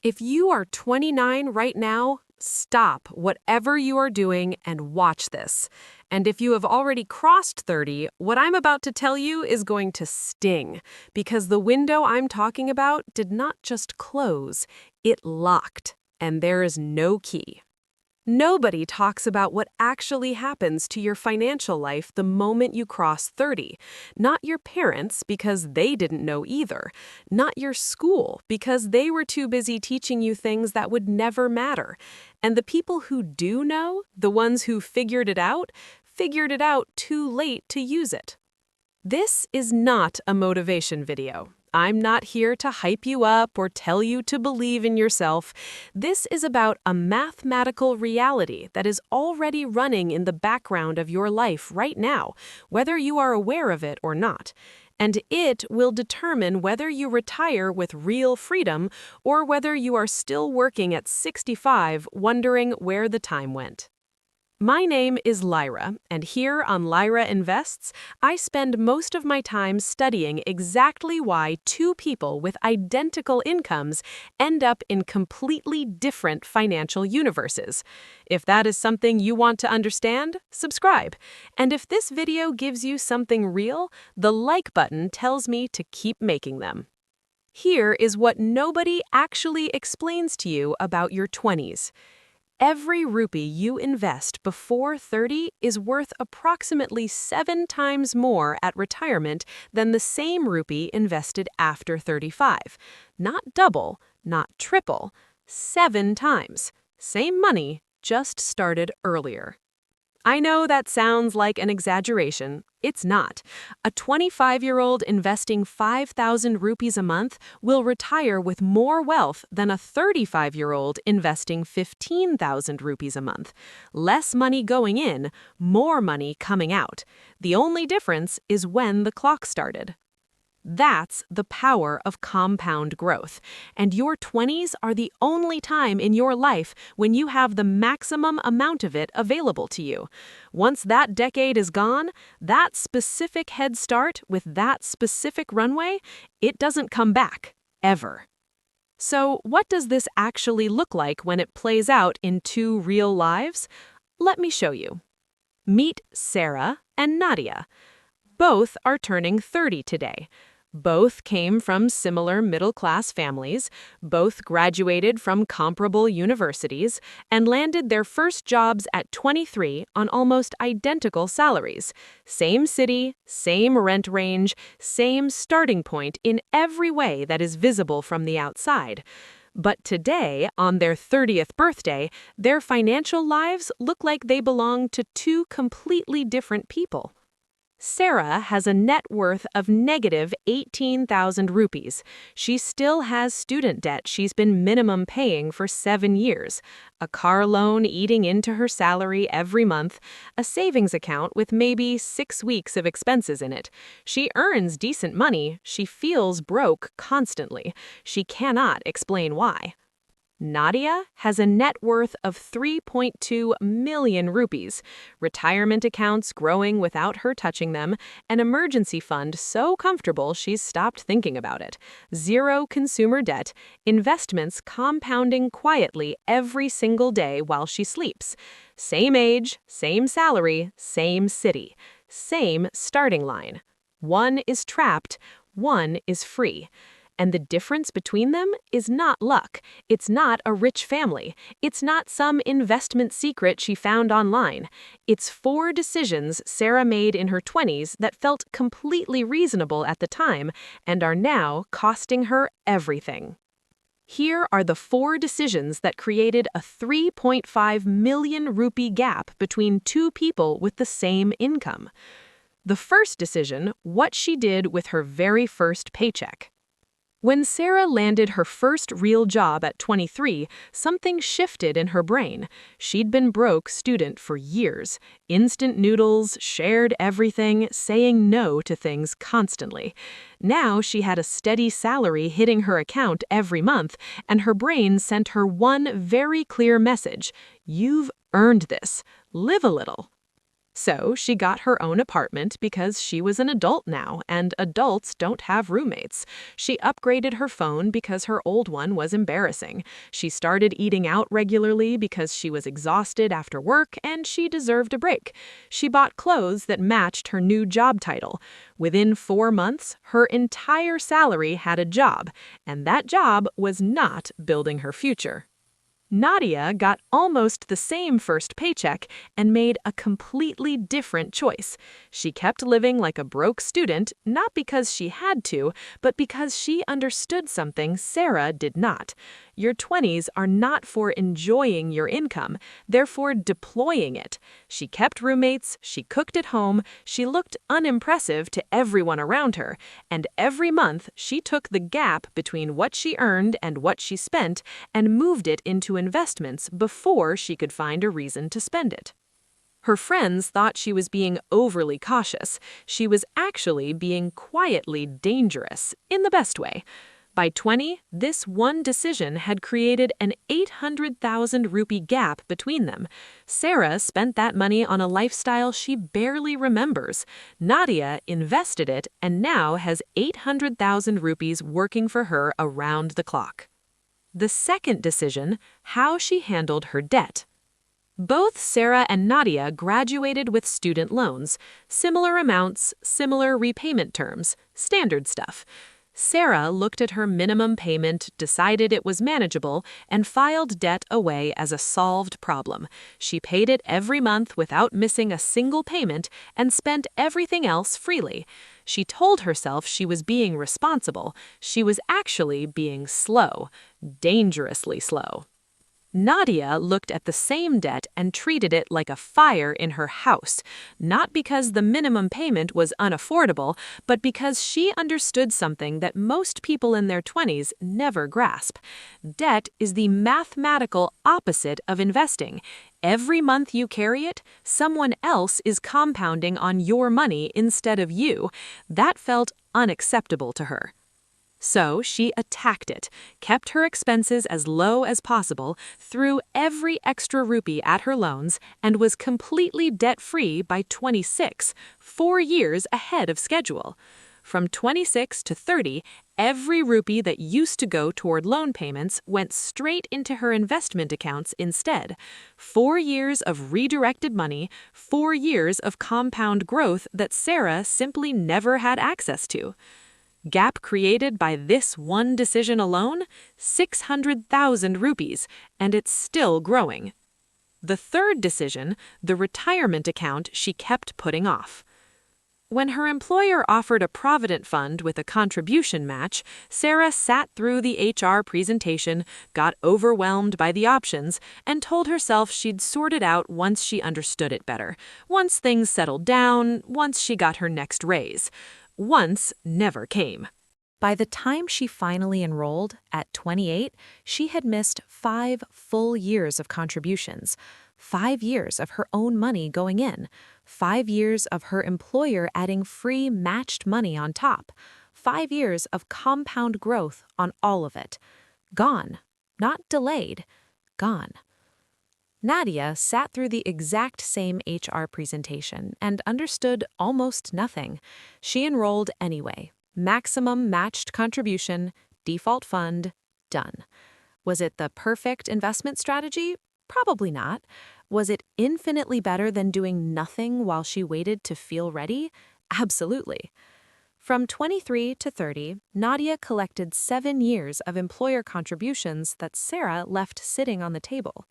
If you are 29 right now, stop whatever you are doing and watch this. And if you have already crossed 30, what I'm about to tell you is going to sting, because the window I'm talking about did not just close, it locked, and there is no key. Nobody talks about what actually happens to your financial life the moment you cross 30. Not your parents, because they didn't know either. Not your school, because they were too busy teaching you things that would never matter. And the people who do know, the ones who figured it out too late to use it. This is not a motivation video. I'm not here to hype you up or tell you to believe in yourself. This is about a mathematical reality that is already running in the background of your life right now, whether you are aware of it or not. And it will determine whether you retire with real freedom or whether you are still working at 65 wondering where the time went. My name is Lyra, and here on Lyra Invests, I spend most of my time studying exactly why two people with identical incomes end up in completely different financial universes. If that is something you want to understand, subscribe. And if this video gives you something real, the like button tells me to keep making them. Here is what nobody actually explains to you about your 20s. Every rupee you invest before 30 is worth approximately 7 times more at retirement than the same rupee invested after 35. Not double, not triple, 7 times. Same money, just started earlier. I know that sounds like an exaggeration. It's not. A 25-year-old investing 5,000 rupees a month will retire with more wealth than a 35-year-old investing 15,000 rupees a month. Less money going in, more money coming out. The only difference is when the clock started. That's the power of compound growth, and your 20s are the only time in your life when you have the maximum amount of it available to you. Once that decade is gone, that specific head start with that specific runway, it doesn't come back, ever. So what does this actually look like when it plays out in two real lives? Let me show you. Meet Sarah and Nadia. Both are turning 30 today. Both came from similar middle-class families, both graduated from comparable universities, and landed their first jobs at 23 on almost identical salaries. Same city, same rent range, same starting point in every way that is visible from the outside. But today, on their 30th birthday, their financial lives look like they belong to two completely different people. Sarah has a net worth of negative 18,000 rupees. She still has student debt she's been minimum paying for 7 years, a car loan eating into her salary every month, a savings account with maybe 6 weeks of expenses in it. She earns decent money. She feels broke constantly. She cannot explain why. Nadia has a net worth of 3.2 million rupees, retirement accounts growing without her touching them, an emergency fund so comfortable she's stopped thinking about it, 0 consumer debt, investments compounding quietly every single day while she sleeps. Same age, same salary, same city, same starting line. One is trapped, one is free. And the difference between them is not luck. It's not a rich family. It's not some investment secret she found online. It's 4 decisions Sarah made in her 20s that felt completely reasonable at the time and are now costing her everything. Here are the 4 decisions that created a 3.5 million rupee gap between two people with the same income. The first decision, what she did with her very first paycheck. When Sarah landed her first real job at 23, something shifted in her brain. She'd been broke student for years. Instant noodles, shared everything, saying no to things constantly. Now she had a steady salary hitting her account every month, and her brain sent her one very clear message: you've earned this. Live a little. So she got her own apartment because she was an adult now, and adults don't have roommates. She upgraded her phone because her old one was embarrassing. She started eating out regularly because she was exhausted after work and she deserved a break. She bought clothes that matched her new job title. Within 4 months, her entire salary had a job, and that job was not building her future. Nadia got almost the same first paycheck and made a completely different choice. She kept living like a broke student, not because she had to, but because she understood something Sarah did not. Your 20s are not for enjoying your income, they're for deploying it. She kept roommates, she cooked at home, she looked unimpressive to everyone around her, and every month she took the gap between what she earned and what she spent and moved it into investments before she could find a reason to spend it. Her friends thought she was being overly cautious. She was actually being quietly dangerous, in the best way. By 20, this one decision had created an 800,000 rupee gap between them. Sarah spent that money on a lifestyle she barely remembers. Nadia invested it and now has 800,000 rupees working for her around the clock. The second decision, how she handled her debt. Both Sarah and Nadia graduated with student loans. Similar amounts, similar repayment terms, standard stuff. Sarah looked at her minimum payment, decided it was manageable, and filed debt away as a solved problem. She paid it every month without missing a single payment and spent everything else freely. She told herself she was being responsible. She was actually being slow, dangerously slow. Nadia looked at the same debt and treated it like a fire in her house, not because the minimum payment was unaffordable, but because she understood something that most people in their 20s never grasp. Debt is the mathematical opposite of investing. Every month you carry it, someone else is compounding on your money instead of you. That felt unacceptable to her. So she attacked it, kept her expenses as low as possible, threw every extra rupee at her loans, and was completely debt-free by 26, 4 years ahead of schedule. From 26 to 30, every rupee that used to go toward loan payments went straight into her investment accounts instead. 4 years of redirected money, 4 years of compound growth that Sarah simply never had access to. Gap created by this one decision alone? 600,000 rupees, and it's still growing. The third decision, the retirement account she kept putting off. When her employer offered a provident fund with a contribution match, Sarah sat through the HR presentation, got overwhelmed by the options, and told herself she'd sort it out once she understood it better, once things settled down, once she got her next raise. Once never came. By the time she finally enrolled, at 28, she had missed 5 full years of contributions, 5 years of her own money going in, 5 years of her employer adding free matched money on top, 5 years of compound growth on all of it. Gone. Not delayed. Gone. Nadia sat through the exact same HR presentation and understood almost nothing. She enrolled anyway. Maximum matched contribution, default fund, done. Was it the perfect investment strategy? Probably not. Was it infinitely better than doing nothing while she waited to feel ready? Absolutely. From 23 to 30, Nadia collected 7 years of employer contributions that Sarah left sitting on the table.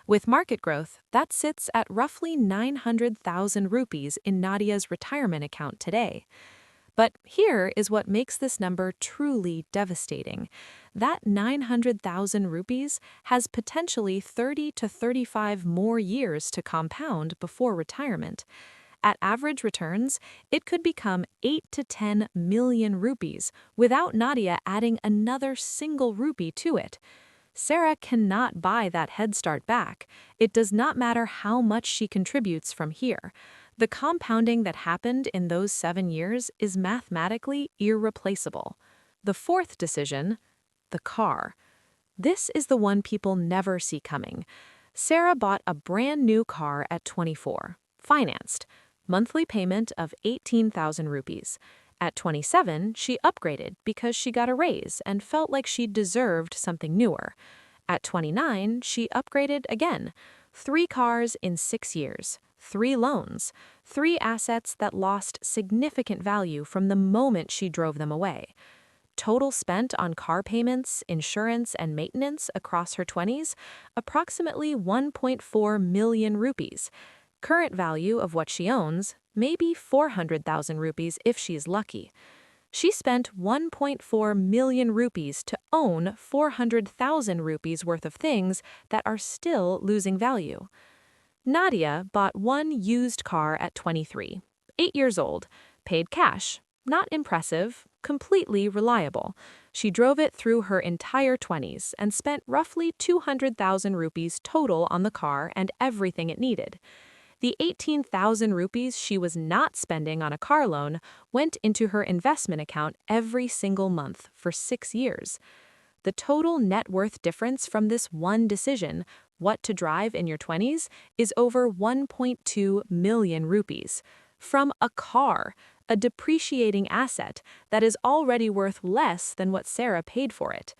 With market growth, that sits at roughly 900,000 rupees in Nadia's retirement account today. But here is what makes this number truly devastating. That 900,000 rupees has potentially 30 to 35 more years to compound before retirement. At average returns, it could become 8 to 10 million rupees without Nadia adding another single rupee to it. Sarah cannot buy that head start back. It does not matter how much she contributes from here. The compounding that happened in those 7 years is mathematically irreplaceable. The fourth decision, the car. This is the one people never see coming. Sarah bought a brand new car at 24. financed. Monthly payment of 18,000 rupees. At 27, she upgraded because she got a raise and felt like she deserved something newer. At 29, she upgraded again. 3 cars in 6 years, 3 loans, 3 assets that lost significant value from the moment she drove them away. Total spent on car payments, insurance, and maintenance across her 20s, approximately 1.4 million rupees. Current value of what she owns, maybe 400,000 rupees if she's lucky. She spent 1.4 million rupees to own 400,000 rupees worth of things that are still losing value. Nadia bought one used car at 23, 8 years old, paid cash. Not impressive, completely reliable. She drove it through her entire 20s and spent roughly 200,000 rupees total on the car and everything it needed. The 18,000 rupees she was not spending on a car loan went into her investment account every single month for 6 years. The total net worth difference from this one decision, what to drive in your 20s, is over 1.2 million rupees. From a car, a depreciating asset that is already worth less than what Sarah paid for it.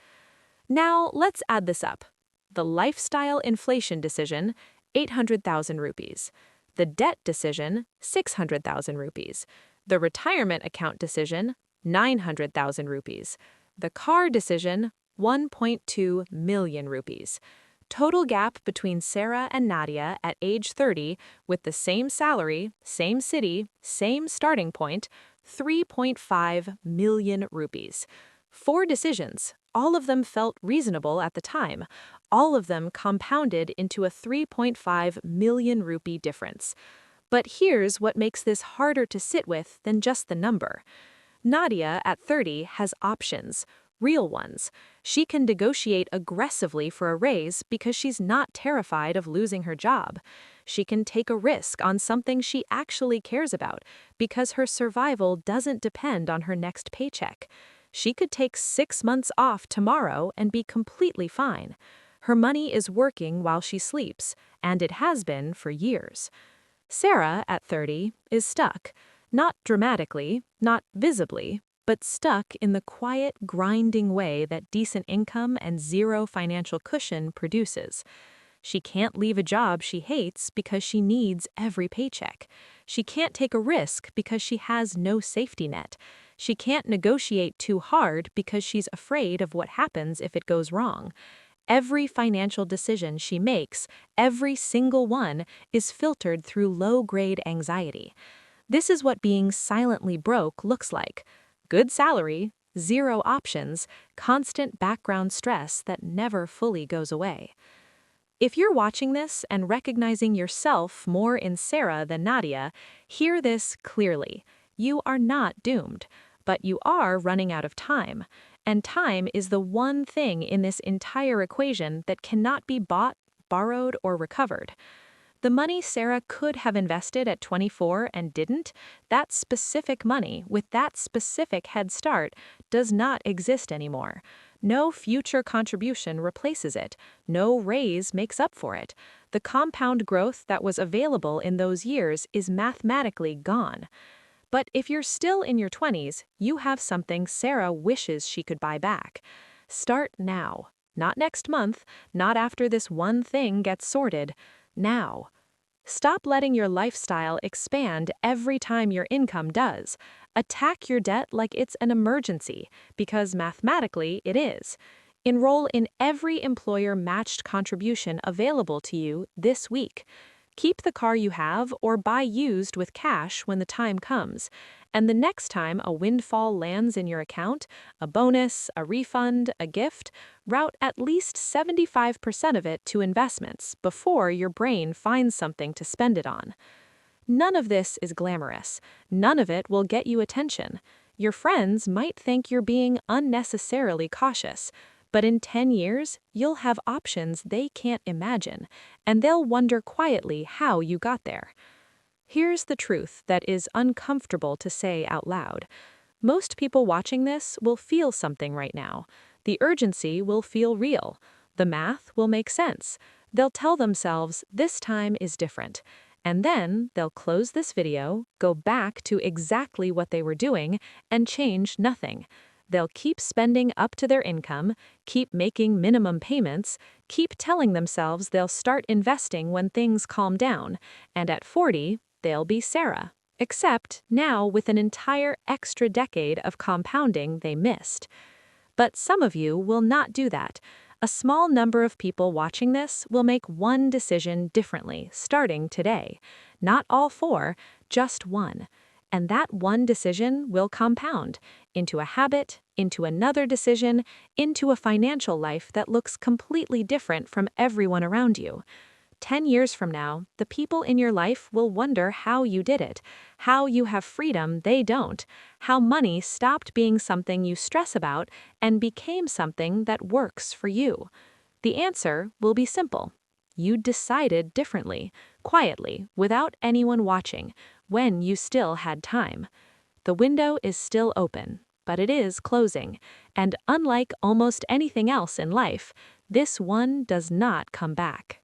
Now, let's add this up. The lifestyle inflation decision, 800,000 rupees. The debt decision, 600,000 rupees. The retirement account decision, 900,000 rupees. The car decision, 1.2 million rupees. Total gap between Sarah and Nadia at age 30 with the same salary, same city, same starting point, 3.5 million rupees. 4 decisions, all of them felt reasonable at the time. All of them compounded into a 3.5 million rupee difference. But here's what makes this harder to sit with than just the number. Nadia, at 30, has options. Real ones. She can negotiate aggressively for a raise because she's not terrified of losing her job. She can take a risk on something she actually cares about because her survival doesn't depend on her next paycheck. She could take 6 months off tomorrow and be completely fine. Her money is working while she sleeps, and it has been for years. Sarah, at 30, is stuck. Not dramatically, not visibly, but stuck in the quiet, grinding way that decent income and zero financial cushion produces. She can't leave a job she hates because she needs every paycheck. She can't take a risk because she has no safety net. She can't negotiate too hard because she's afraid of what happens if it goes wrong. Every financial decision she makes, every single one, is filtered through low-grade anxiety. This is what being silently broke looks like. Good salary, 0 options, constant background stress that never fully goes away. If you're watching this and recognizing yourself more in Sarah than Nadia, hear this clearly. You are not doomed, but you are running out of time. And time is the one thing in this entire equation that cannot be bought, borrowed, or recovered. The money Sarah could have invested at 24 and didn't, that specific money with that specific head start does not exist anymore. No future contribution replaces it. No raise makes up for it. The compound growth that was available in those years is mathematically gone. But if you're still in your 20s, you have something Sarah wishes she could buy back. Start now. Not next month, not after this one thing gets sorted. Now. Stop letting your lifestyle expand every time your income does. Attack your debt like it's an emergency, because mathematically it is. Enroll in every employer-matched contribution available to you this week. Keep the car you have or buy used with cash when the time comes. And the next time a windfall lands in your account, a bonus, a refund, a gift, route at least 75% of it to investments before your brain finds something to spend it on. None of this is glamorous. None of it will get you attention. Your friends might think you're being unnecessarily cautious. But in 10 years, you'll have options they can't imagine, and they'll wonder quietly how you got there. Here's the truth that is uncomfortable to say out loud. Most people watching this will feel something right now. The urgency will feel real. The math will make sense. They'll tell themselves, this time is different. And then they'll close this video, go back to exactly what they were doing, and change nothing. They'll keep spending up to their income, keep making minimum payments, keep telling themselves they'll start investing when things calm down, and at 40, they'll be Sarah. Except now with an entire extra decade of compounding they missed. But some of you will not do that. A small number of people watching this will make one decision differently, starting today. Not all four, just one. And that one decision will compound into a habit, into another decision, into a financial life that looks completely different from everyone around you. 10 years from now, the people in your life will wonder how you did it, how you have freedom they don't, how money stopped being something you stress about and became something that works for you. The answer will be simple. You decided differently, quietly, without anyone watching, when you still had time. The window is still open, but it is closing, and unlike almost anything else in life, this one does not come back.